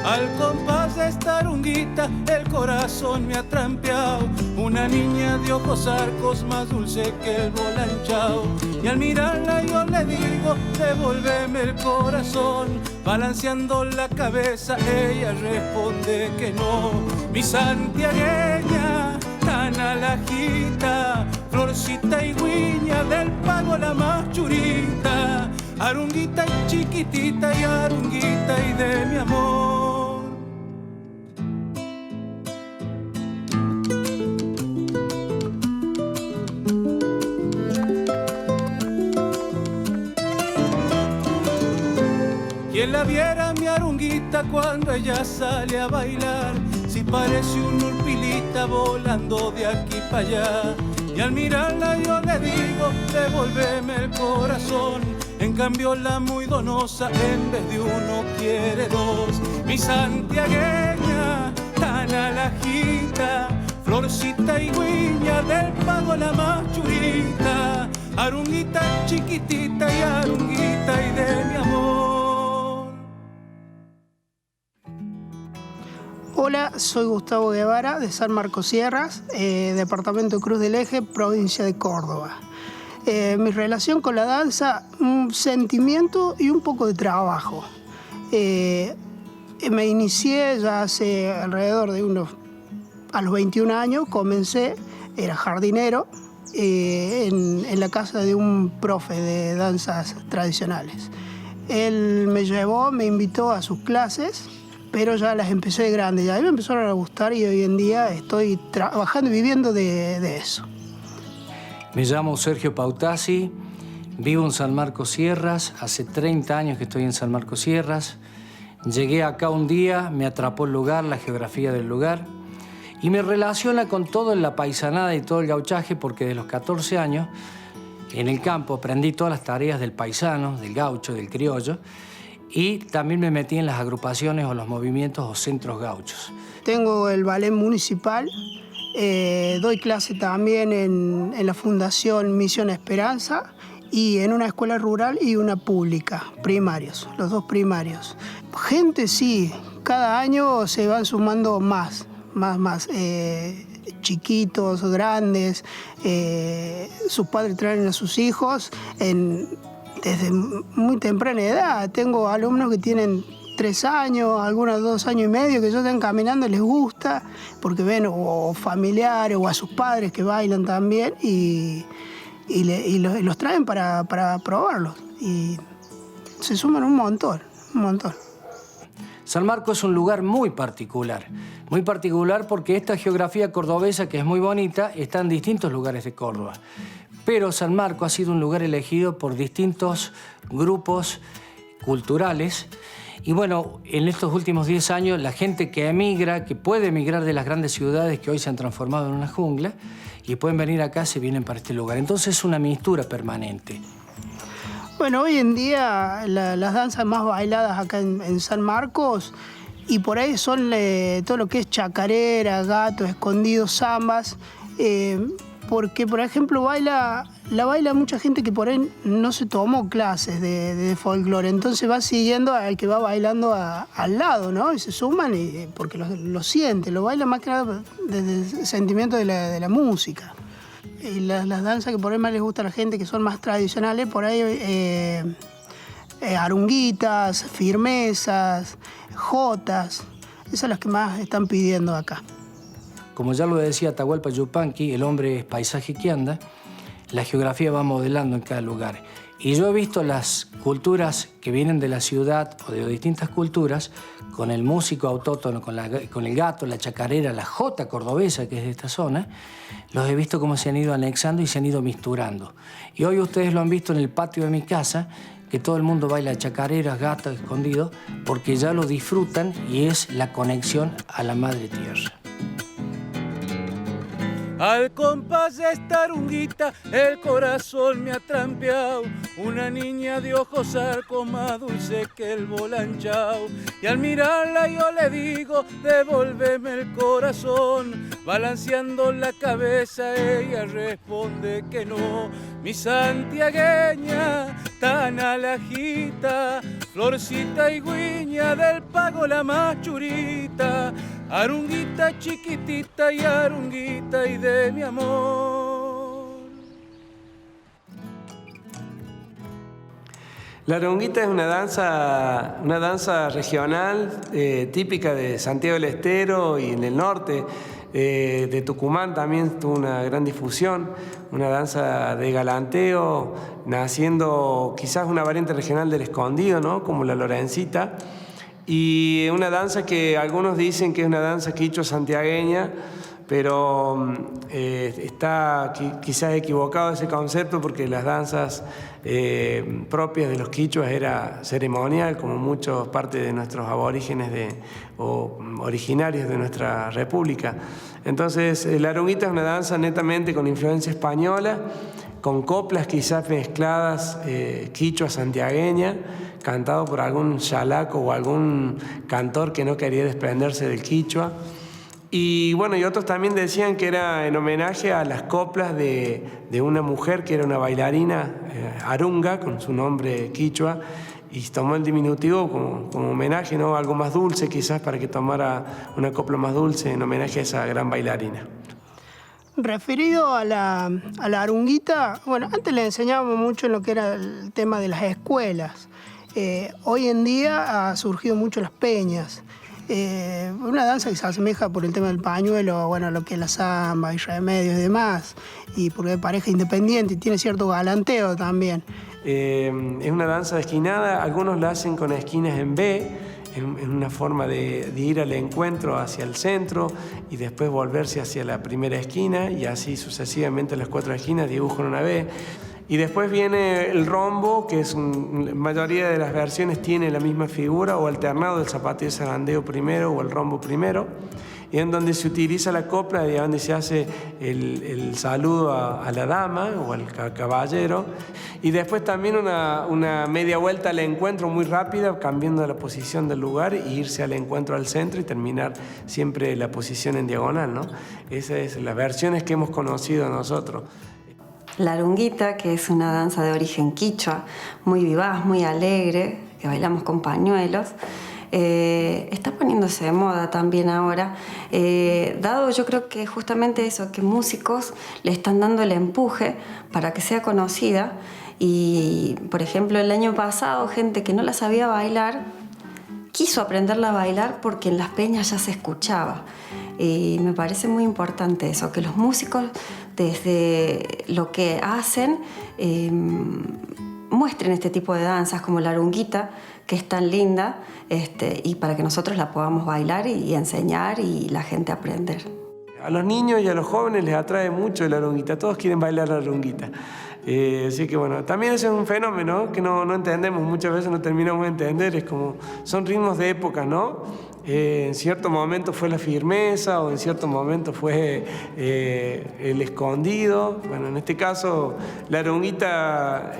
Al compás de esta arunguita el corazón me ha trampeado. Una niña de ojos arcos más dulce que el volanchao. Y al mirarla yo le digo, devuélveme el corazón. Balanceando la cabeza ella responde que no. Mi santiagueña, tan alajita, florcita y guiña del pago la más churita. Arunguita y chiquitita y arunguita y de mi amor. Quien la viera mi arunguita cuando ella sale a bailar, si parece un urpilita volando de aquí para allá. Y al mirarla yo le digo, devuélveme el corazón. En cambio la muy donosa en vez de uno quiere dos. Mi santiagueña, tan alajita, florcita y guiña del pago la más churita. Arunguita chiquitita y arunguita y de mi amor. Hola, soy Gustavo Guevara de San Marcos Sierras, departamento de Cruz del Eje, provincia de Córdoba. Mi relación con la danza, un sentimiento y un poco de trabajo. Me inicié ya hace alrededor de a los 21 años, comencé, era jardinero en la casa de un profe de danzas tradicionales. Él me llevó, me invitó a sus clases, pero ya las empecé de grande, ya me empezaron a gustar y hoy en día estoy trabajando y viviendo de eso. Me llamo Sergio Pautasi, vivo en San Marcos Sierras, hace 30 años que estoy en San Marcos Sierras. Llegué acá un día, me atrapó el lugar, la geografía del lugar, y me relaciona con todo en la paisanada y todo el gauchaje, porque de los 14 años, en el campo aprendí todas las tareas del paisano, del gaucho, del criollo, y también me metí en las agrupaciones o los movimientos o centros gauchos. Tengo el ballet municipal, doy clase también en la Fundación Misión Esperanza y en una escuela rural y una pública, primarios, los dos primarios. Gente sí, cada año se van sumando más, chiquitos, grandes, sus padres traen a sus hijos desde muy temprana edad. Tengo alumnos que tienen 3 años, algunos 2 años y medio, que ya están caminando, les gusta, porque ven o familiares o a sus padres que bailan también y los traen para probarlos. Y se suman un montón. San Marcos es un lugar muy particular porque esta geografía cordobesa, que es muy bonita, está en distintos lugares de Córdoba. Pero San Marcos ha sido un lugar elegido por distintos grupos culturales. Y bueno, en estos últimos 10 años, la gente que emigra, que puede emigrar de las grandes ciudades que hoy se han transformado en una jungla, y pueden venir acá, se vienen para este lugar. Entonces es una mistura permanente. Bueno, hoy en día las danzas más bailadas acá en San Marcos, y por ahí son todo lo que es chacarera, gato, escondido, zambas, porque, por ejemplo, la baila mucha gente que por ahí no se tomó clases de folclore, entonces va siguiendo al que va bailando al lado, ¿no? Y se suman porque lo siente, lo baila más que nada desde el sentimiento de la música. Y las danzas que por ahí más les gusta a la gente, que son más tradicionales, por ahí arunguitas, firmezas, jotas, esas son las que más están pidiendo acá. Como ya lo decía Atahualpa Yupanqui, el hombre es paisaje que anda, la geografía va modelando en cada lugar. Y yo he visto las culturas que vienen de la ciudad o de distintas culturas, con el músico autóctono, con el gato, la chacarera, la jota cordobesa, que es de esta zona, los he visto cómo se han ido anexando y se han ido misturando. Y hoy ustedes lo han visto en el patio de mi casa, que todo el mundo baila chacareras, gato, escondido, porque ya lo disfrutan y es la conexión a la madre tierra. Al compás de esta arunguita el corazón me ha trampeado, una niña de ojos arcos más dulce que el volanchao. Y al mirarla yo le digo, devuélveme el corazón. Balanceando la cabeza ella responde que no. Mi santiagueña, tan alajita, florcita y guiña del pago la más churita. Arunguita chiquitita y arunguita y de mi amor. La arunguita es una danza regional típica de Santiago del Estero y en el norte. De Tucumán también tuvo una gran difusión, una danza de galanteo, naciendo quizás una variante regional del escondido, ¿no? Como la Lorencita. Y una danza que algunos dicen que es una danza quichua santiagueña, pero está quizás equivocado ese concepto porque las danzas propias de los quichuas era ceremonial, como muchos parte de nuestros aborígenes o originarios de nuestra república. Entonces la arunguita es una danza netamente con influencia española, con coplas quizás mezcladas quichua santiagueña, cantado por algún chalaco o algún cantor que no quería desprenderse del quichua. Y bueno, y otros también decían que era en homenaje a las coplas de una mujer que era una bailarina arunga, con su nombre quichua, y tomó el diminutivo como homenaje, ¿no? Algo más dulce quizás, para que tomara una copla más dulce en homenaje a esa gran bailarina. Referido a la arunguita, bueno, antes le enseñábamos mucho en lo que era el tema de las escuelas. Hoy en día ha surgido mucho las peñas. Una danza que se asemeja por el tema del pañuelo, bueno, lo que es la samba y remedios y demás, y porque es pareja independiente y tiene cierto galanteo también. Es una danza de esquinada, algunos la hacen con esquinas en B, es una forma de ir al encuentro hacia el centro y después volverse hacia la primera esquina y así sucesivamente las 4 esquinas dibujan una B. Y después viene el rombo, que la mayoría de las versiones tiene la misma figura o alternado el zapateo zarandeo primero o el rombo primero, y en donde se utiliza la copla y donde se hace el saludo a la dama o al caballero, y después también una media vuelta al encuentro muy rápida, cambiando la posición del lugar e irse al encuentro al centro y terminar siempre la posición en diagonal, ¿no? Esas es las versiones que hemos conocido nosotros. La arunguita, que es una danza de origen quichua, muy vivaz, muy alegre, que bailamos con pañuelos, está poniéndose de moda también ahora, dado yo creo que justamente eso, que músicos le están dando el empuje para que sea conocida. Y, por ejemplo, el año pasado, gente que no la sabía bailar, quiso aprenderla a bailar porque en las peñas ya se escuchaba. Y me parece muy importante eso, que los músicos desde lo que hacen muestren este tipo de danzas como la arunguita, que es tan linda, y para que nosotros la podamos bailar y enseñar y la gente aprender. A los niños y a los jóvenes les atrae mucho la arunguita, todos quieren bailar la arunguita. Así que bueno, también ese es un fenómeno que no entendemos, muchas veces no terminamos de entender, es como, son ritmos de época, ¿no? En cierto momento fue la firmeza o en cierto momento fue el escondido. Bueno, en este caso la arunguita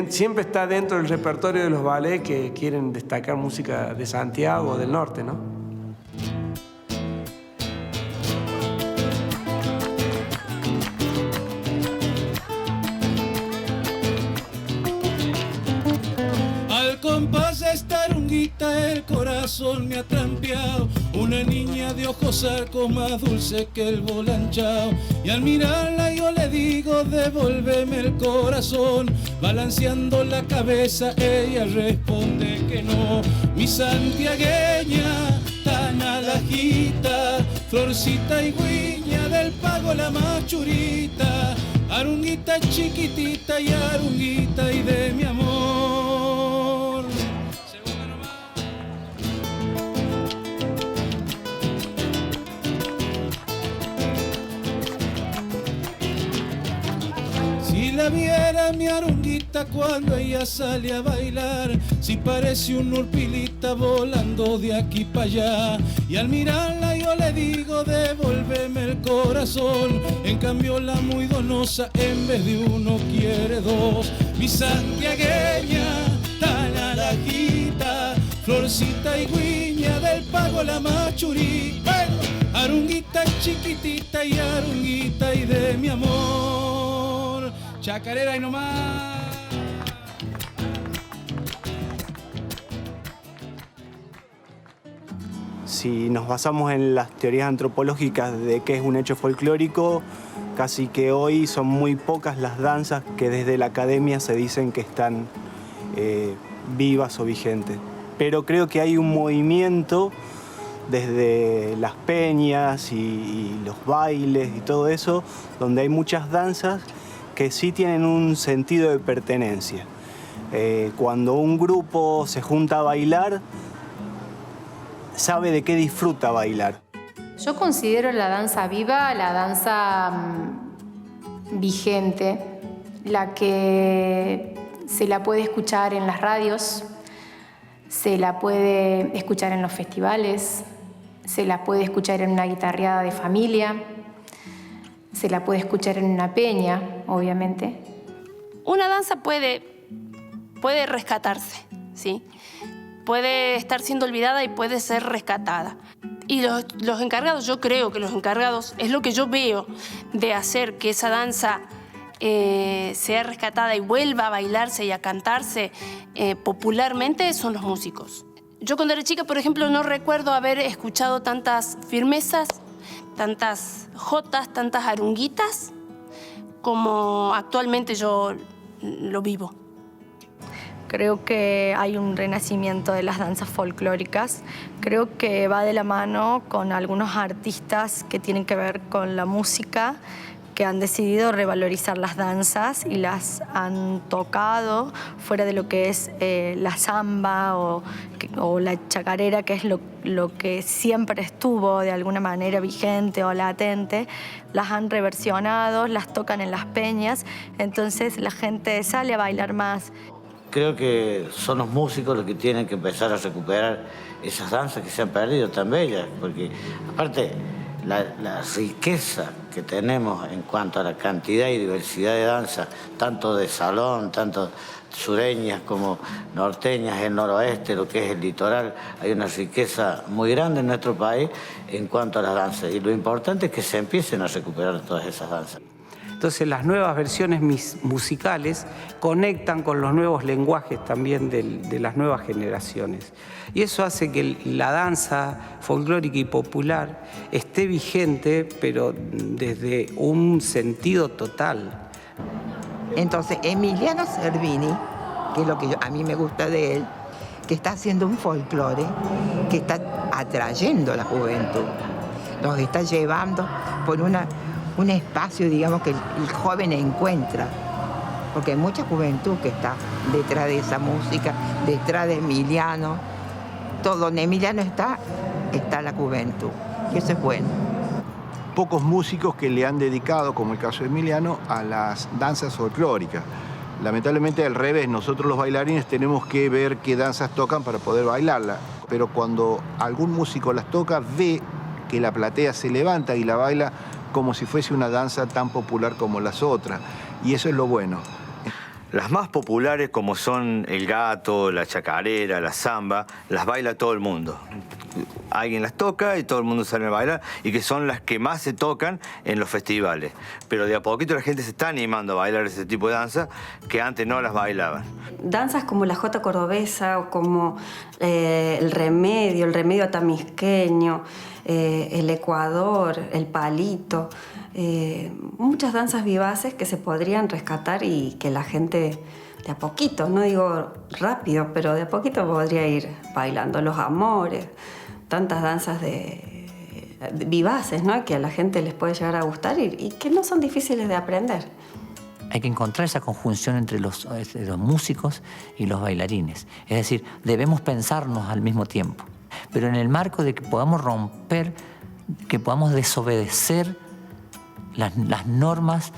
siempre está dentro del repertorio de los ballets que quieren destacar música de Santiago o del norte, ¿no? Compás de esta arunguita el corazón me ha trampeado, una niña de ojos arcos más dulce que el volanchao. Y al mirarla yo le digo, devuélveme el corazón. Balanceando la cabeza ella responde que no. Mi santiagueña, tan alajita, florcita y guiña del pago la más churita. Arunguita chiquitita y arunguita y de mi amor. Si la la viera mi Arunguita cuando ella sale a bailar, si parece un urpilita volando de aquí para allá. Y al mirarla yo le digo, devuélveme el corazón. En cambio la muy donosa, en vez de uno quiere dos. Mi santiagueña, tan naranjita, florcita y guiña del pago la machurí. Arunguita chiquitita y Arunguita y de mi amor, chacarera y no más. Si nos basamos en las teorías antropológicas de qué es un hecho folclórico, casi que hoy son muy pocas las danzas que desde la academia se dicen que están vivas o vigentes. Pero creo que hay un movimiento desde las peñas y los bailes y todo eso, donde hay muchas danzas que sí tienen un sentido de pertenencia. Cuando un grupo se junta a bailar, sabe de qué disfruta bailar. Yo considero la danza viva, la danza vigente, la que se la puede escuchar en las radios, se la puede escuchar en los festivales, se la puede escuchar en una guitarreada de familia, se la puede escuchar en una peña, obviamente. Una danza puede rescatarse, ¿sí? Puede estar siendo olvidada y puede ser rescatada. Y los encargados, yo creo que los encargados, es lo que yo veo de hacer que esa danza sea rescatada y vuelva a bailarse y a cantarse popularmente, son los músicos. Yo cuando era chica, por ejemplo, no recuerdo haber escuchado tantas firmezas, tantas jotas, tantas arunguitas, como actualmente yo lo vivo. Creo que hay un renacimiento de las danzas folclóricas. Creo que va de la mano con algunos artistas que tienen que ver con la música, que han decidido revalorizar las danzas y las han tocado fuera de lo que es la samba o la chacarera, que es lo que siempre estuvo de alguna manera vigente o latente. Las han reversionado, las tocan en las peñas, entonces la gente sale a bailar más. Creo que son los músicos los que tienen que empezar a recuperar esas danzas que se han perdido tan bellas, porque aparte la riqueza que tenemos en cuanto a la cantidad y diversidad de danzas, tanto de salón, tanto sureñas como norteñas, el noroeste, lo que es el litoral, hay una riqueza muy grande en nuestro país en cuanto a las danzas, y lo importante es que se empiecen a recuperar todas esas danzas. Entonces las nuevas versiones musicales conectan con los nuevos lenguajes también de las nuevas generaciones. Y eso hace que la danza folclórica y popular esté vigente, pero desde un sentido total. Entonces Emiliano Cervini, que es lo que a mí me gusta de él, que está haciendo un folclore que está atrayendo a la juventud, nos está llevando por un espacio, digamos, que el joven encuentra, porque hay mucha juventud que está detrás de esa música, detrás de Emiliano. Todo donde Emiliano está la juventud, y eso es bueno. Pocos músicos que le han dedicado, como el caso de Emiliano, a las danzas folclóricas. Lamentablemente al revés, nosotros los bailarines tenemos que ver qué danzas tocan para poder bailarla, pero cuando algún músico las toca, ve que la platea se levanta y la baila como si fuese una danza tan popular como las otras, y eso es lo bueno. Las más populares, como son el gato, la chacarera, la samba, las baila todo el mundo. Alguien las toca y todo el mundo sale a bailar, y que son las que más se tocan en los festivales. Pero de a poquito la gente se está animando a bailar ese tipo de danza que antes no las bailaban. Danzas como la jota cordobesa o como el remedio atamisqueño, el Ecuador, el palito, muchas danzas vivaces que se podrían rescatar y que la gente de a poquito, no digo rápido, pero de a poquito podría ir bailando. Los amores, tantas danzas vivaces, ¿no?, que a la gente les puede llegar a gustar y que no son difíciles de aprender. Hay que encontrar esa conjunción entre los músicos y los bailarines. Es decir, debemos pensarnos al mismo tiempo, pero en el marco de que podamos romper, que podamos desobedecer las normas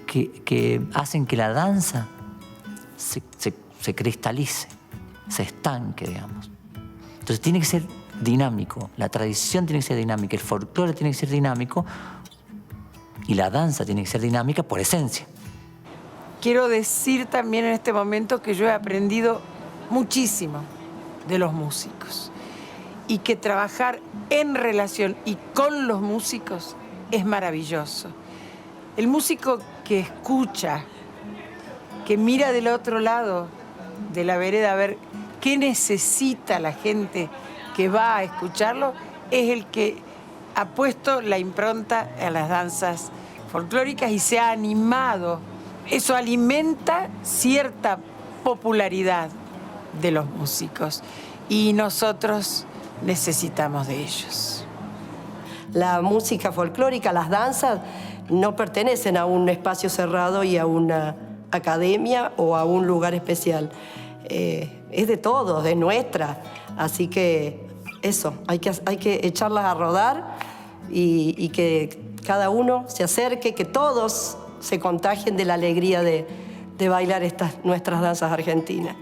que hacen que la danza se cristalice, se estanque, digamos. Entonces tiene que ser dinámico, la tradición tiene que ser dinámica, el folclore tiene que ser dinámico y la danza tiene que ser dinámica por esencia. Quiero decir también en este momento que yo he aprendido muchísimo de los músicos y que trabajar en relación y con los músicos es maravilloso. El músico que escucha, que mira del otro lado de la vereda a ver qué necesita la gente que va a escucharlo, es el que ha puesto la impronta a las danzas folclóricas y se ha animado. Eso alimenta cierta popularidad de los músicos y nosotros necesitamos de ellos. La música folclórica, las danzas, no pertenecen a un espacio cerrado y a una academia o a un lugar especial. Es de todos, de nuestra. Así que eso, hay que echarlas a rodar y que cada uno se acerque, que todos se contagien de la alegría de bailar nuestras danzas argentinas.